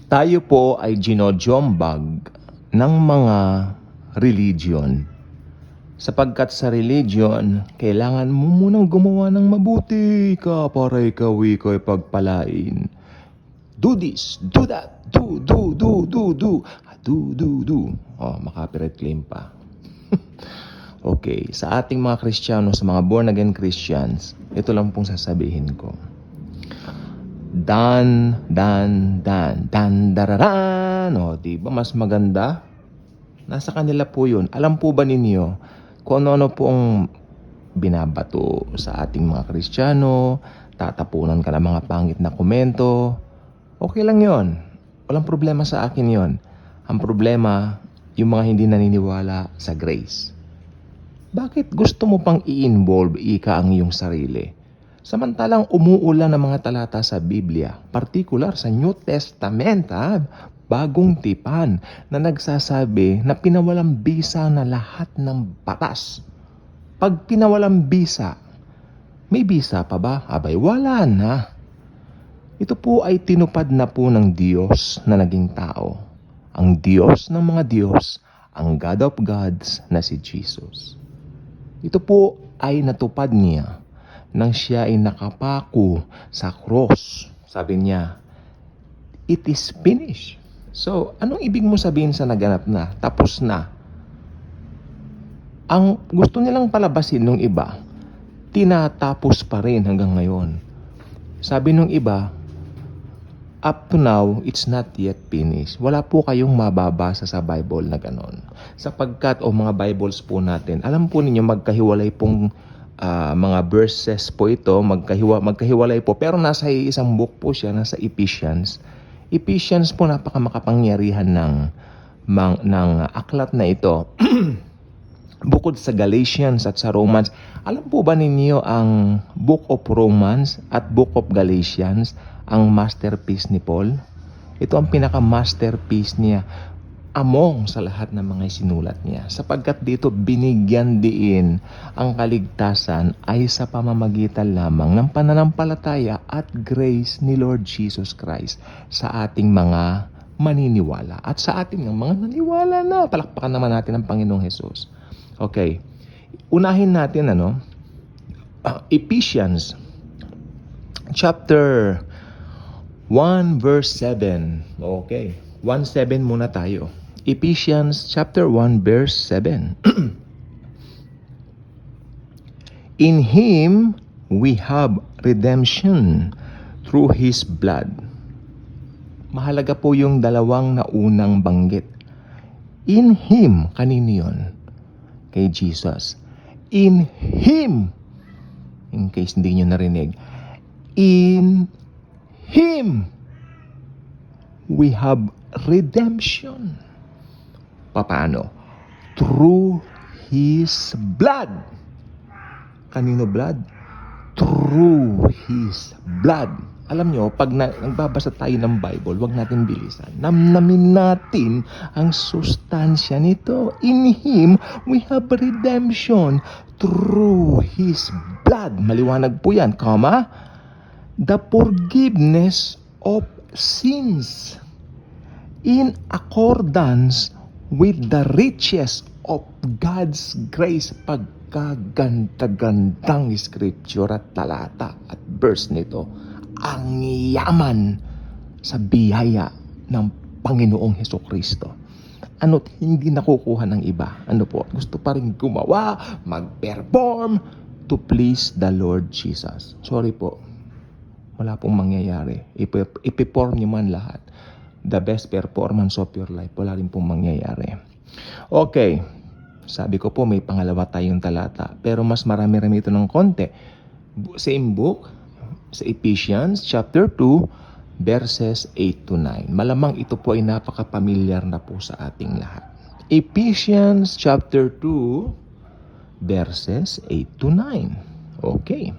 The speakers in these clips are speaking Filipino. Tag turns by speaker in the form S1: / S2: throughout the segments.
S1: Tayo po ay ginojombag ng mga religion. Sapagkat sa religion, kailangan mo munang gumawa ng mabuti ka para ikaw ay pagpalain. Do this, do that, do. Maka-copyright claim pa. Okay, sa ating mga Kristiyano, sa mga born again Christians, ito lang pong sasabihin ko. Dan, dararan. O, diba mas maganda? Nasa kanila po yun. Alam po ba ninyo kung ano pong binabato sa ating mga Kristiyano, tatapunan ka ng mga pangit na komento? Okay lang yon. Walang problema sa akin yon. Ang problema, yung mga hindi naniniwala sa grace. Bakit gusto mo pang i-involve ang iyong sarili? Samantalang umuulan ng mga talata sa Biblia, partikular sa New Testament, bagong tipan, na nagsasabi na pinawalang bisa na lahat ng batas. Pag pinawalang bisa, may bisa pa ba? Abay, wala na. Ito po ay tinupad na po ng Diyos na naging tao. Ang Diyos ng mga Diyos, ang God of Gods na si Jesus. Ito po ay natupad niya nang siya ay nakapako sa cross. Sabi niya, it is finished. So, anong ibig mo sabihin sa naganap na? Tapos na. Ang gusto nilang palabasin ng iba, tinatapos pa rin hanggang ngayon. Sabi ng iba, up to now, it's not yet finished. Wala po kayong mababasa sa Bible na ganon. Sapagkat, mga Bibles po natin, alam po ninyo magkahiwalay pong mga verses po ito, magkahiwalay po. Pero nasa isang book po siya, nasa Ephesians. Ephesians po napakamakapangyarihan ng aklat na ito. Bukod sa Galatians at sa Romans, alam po ba ninyo ang Book of Romans at Book of Galatians ang masterpiece ni Paul? Ito ang pinaka-masterpiece niya among sa lahat ng mga sinulat niya. Sapagkat dito binigyan diin ang kaligtasan ay sa pamamagitan lamang ng pananampalataya at grace ni Lord Jesus Christ sa ating mga maniniwala. At sa ating mga naniwala na, palakpakan naman natin ang Panginoong Jesus. Okay. Unahin natin Ephesians chapter 1 verse 7. Okay. 1:7 muna tayo. Ephesians chapter 1 verse 7. In Him we have redemption through His blood. Mahalaga po yung dalawang naunang banggit. In Him, kanino yun? Kay Jesus. In Him, in case hindi nyo narinig, in Him we have redemption. Paano? Through His blood. Kanino blood? Through His blood. Alam nyo, pag nagbabasa tayo ng Bible, wag natin bilisan. Namnamin natin ang sustansya nito. In Him, we have redemption through His blood. Maliwanag po yan, the forgiveness of sins in accordance with the riches of God's grace. Pagkaganda-gandang scripture at talata at verse nito, ang yaman sa biyaya ng Panginoong Hesukristo. Ano't hindi nakukuha ng iba? Ano po? Gusto pa rin gumawa, mag-perform to please the Lord Jesus. Sorry po. Wala pong mangyayari. Ipiperform nyo man lahat. The best performance of your life. Wala rin pong mangyayari. Okay. Sabi ko po may pangalawa tayong talata. Pero mas marami-rami ito ng konti. Same book. Sa Ephesians chapter 2 verses 8 to 9. Malamang ito po ay napaka-familiar na po sa ating lahat. Ephesians chapter 2 verses 8 to 9. Okay.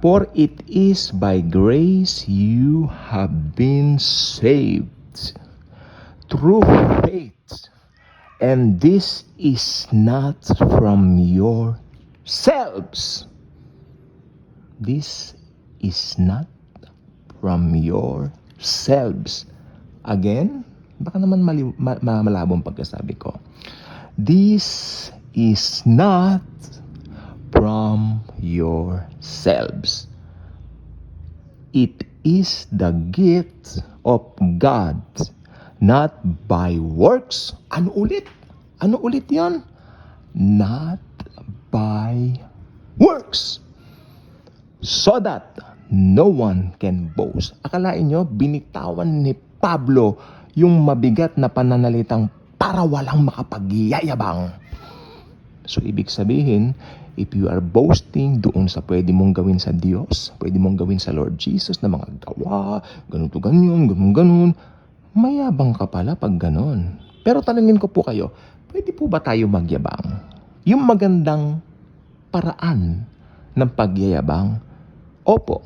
S1: For it is by grace you have been saved through faith, and this is not from yourselves. This is not from yourselves. Again, baka naman malabong pagkasabi ko. This is not from yourselves. It is the gift of God, not by works. Ano ulit? Ano ulit yan? Not by works. So that no one can boast. Akalain nyo, binitawan ni Pablo yung mabigat na pananalitang para walang makapagyayabang. So, ibig sabihin, if you are boasting doon sa pwede mong gawin sa Diyos, pwede mong gawin sa Lord Jesus na mga gawa, ganito, ganun, mayabang ka pala pag ganun. Pero tanungin ko po kayo, pwede po ba tayo magyabang? Yung magandang paraan ng pagyayabang, opo.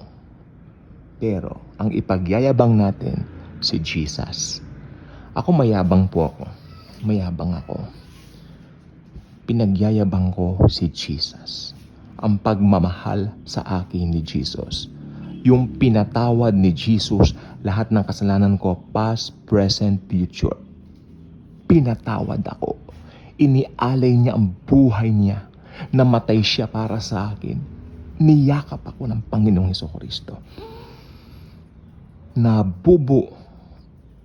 S1: Pero, ang ipagyayabang natin, si Jesus. Ako mayabang po ako. Mayabang ako. Pinagyayabang ko si Jesus. Ang pagmamahal sa akin ni Jesus. Yung pinatawad ni Jesus, lahat ng kasalanan ko, past, present, future. Pinatawad ako. Inialay niya ang buhay niya. Namatay siya para sa akin. Niyakap ako ng Panginoong Hesukristo.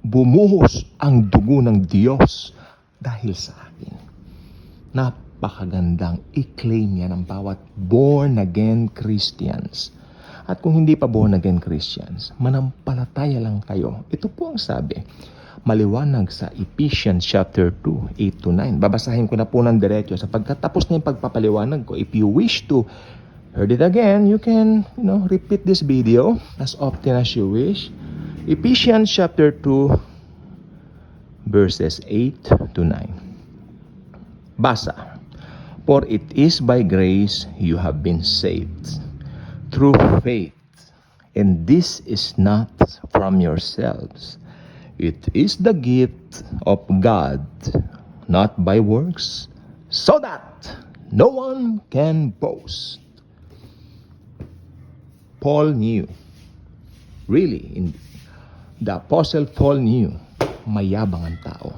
S1: Bumuhos ang dugo ng Diyos dahil sa akin. Napakagandang i-claim yan ng bawat born-again Christians. At kung hindi pa born-again Christians, manampalataya lang kayo. Ito po ang sabi, maliwanag sa Ephesians chapter 2, 8-9. Babasahin ko na po ng diretso. Sa pagkatapos na yung pagpapaliwanag ko, if you wish to heard it again, you can, repeat this video as often as you wish. Ephesians chapter 2, verses 8-9. Basa. For it is by grace you have been saved, through faith. And this is not from yourselves. It is the gift of God, not by works, so that no one can boast. Paul knew, really, the Apostle Paul knew, mayabang ang tao.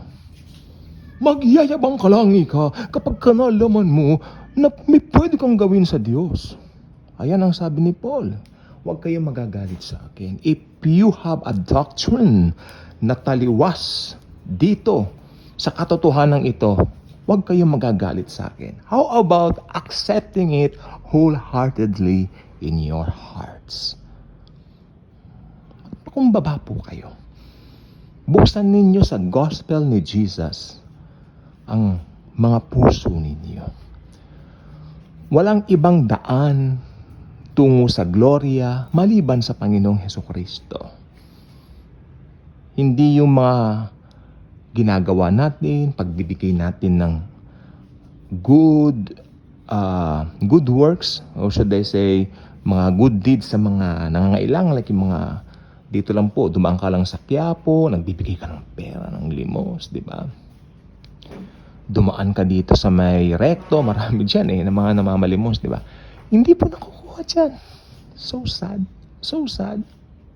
S1: Magyayabang ka lang kapag nalaman mo na may pwede kang gawin sa Diyos. Ayan ang sabi ni Paul. Huwag kayong magagalit sa akin. If you have a doctrine na taliwas dito sa katotohanan ito, huwag kayong magagalit sa akin. How about accepting it wholeheartedly in your hearts? Pakumbaba po kayo. Buksan ninyo sa gospel ni Jesus ang mga puso ninyo. Walang ibang daan tungo sa gloria maliban sa Panginoong Hesukristo. Hindi yung mga ginagawa natin, pagbibigay natin ng good works, or should I say, mga good deeds sa mga nangangailangan, like yung mga dito lang po, dumaan ka lang sa Quiapo, nagbibigay ka ng pera, ng limos, di ba? Dumaan ka dito sa may recto, marami dyan ng mga namamalimos, di ba? Hindi po nakukuha dyan. So sad. So sad.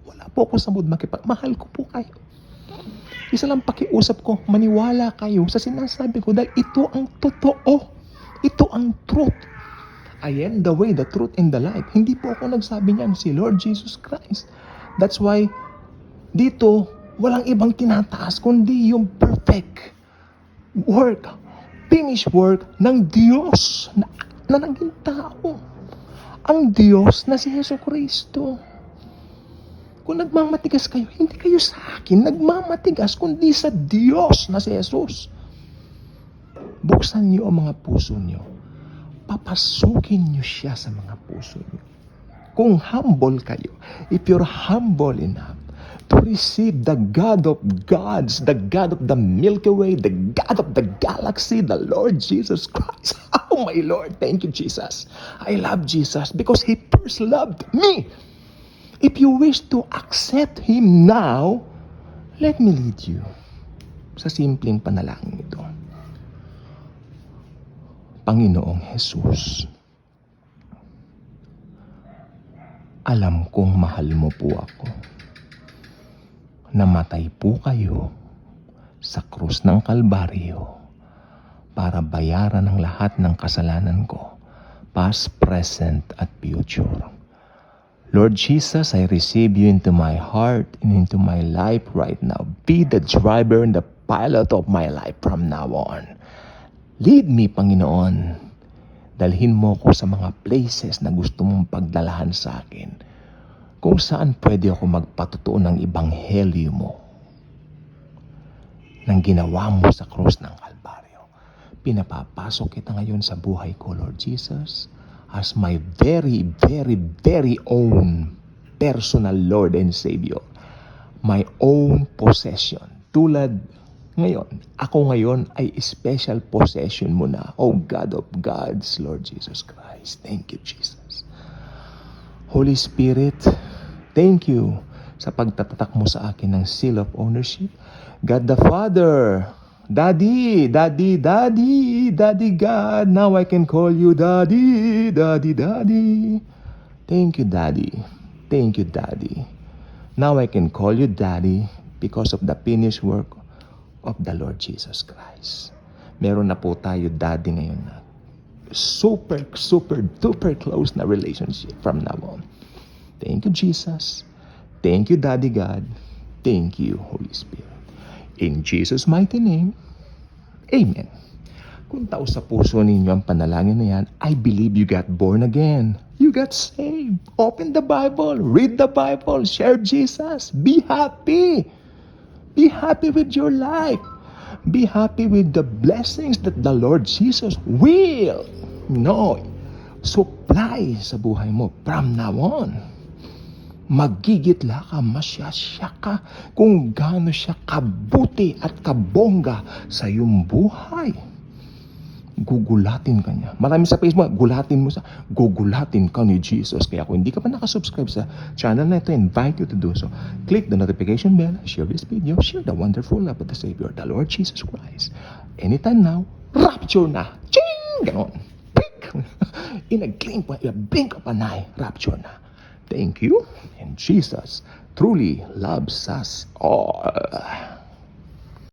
S1: Wala po ako sa mood mahal ko po kayo. Isa lang pakiusap ko, maniwala kayo sa sinasabi ko dahil ito ang totoo. Ito ang truth. I am the way, the truth, and the life. Hindi po ako nagsabi niyan, si Lord Jesus Christ. That's why, dito, walang ibang tinataas kundi yung perfect work, finished work ng Diyos na naging tao. Ang Diyos na si Hesukristo. Kung nagmamatigas kayo, hindi kayo sa akin nagmamatigas, kundi sa Diyos na si Jesus. Buksan niyo ang mga puso niyo. Papasukin niyo siya sa mga puso niyo. Kung humble kayo, if you're humble enough to receive the God of gods, the God of the Milky Way, the God of the galaxy, the Lord Jesus Christ. Oh my Lord, thank you Jesus. I love Jesus because He first loved me. If you wish to accept Him now, let me lead you sa simpleng panalangin ito. Panginoong Jesus, alam kong mahal mo po ako. namatay po kayo sa krus ng Kalbaryo para bayaran ang lahat ng kasalanan ko, past, present, at future. Lord Jesus, I receive you into my heart and into my life right now. Be the driver and the pilot of my life from now on. Lead me, Panginoon. Dalhin mo ko sa mga places na gusto mong pagdalahan sa akin, kung saan pwede ako magpatutuo ng ebanghelyo mo, ng ginawa mo sa krus ng Kalbaryo. Pinapapasok kita ngayon sa buhay ko, Lord Jesus, as my very, very, very own personal Lord and Savior. My own possession. Tulad ngayon, ako ngayon ay special possession mo na. Oh God of gods, Lord Jesus Christ. Thank you, Jesus. Holy Spirit, thank you sa pagtatatak mo sa akin ng seal of ownership. God the Father, Daddy, Daddy, Daddy, Daddy God. Now I can call you Daddy, Daddy, Daddy. Thank you, Daddy. Thank you, Daddy. Now I can call you Daddy because of the finished work of the Lord Jesus Christ. Meron na po tayo, Daddy, ngayon na super, super, duper close na relationship from now on. Thank you, Jesus. Thank you, Daddy God. Thank you, Holy Spirit. In Jesus' mighty name, Amen. Kung tao sa puso ninyo ang panalangin na yan, I believe you got born again. You got saved. Open the Bible. Read the Bible. Share Jesus. Be happy. Be happy with your life. Be happy with the blessings that the Lord Jesus will supply sa buhay mo from now on. Magigitla ka, masyasya ka kung gaano siya kabuti at kabongga sa iyong buhay. Gugulatin ka niya. Marami sa Facebook, gugulatin ka ni Jesus. Kaya kung hindi ka pa nakasubscribe sa channel na ito, I invite you to do so. Click the notification bell, share this video, share the wonderful love of the Savior, the Lord Jesus Christ. Anytime now, rapture na. Ching! Ganon. Pick! In a blink of an eye, rapture na. Thank you. And Jesus truly loves us all.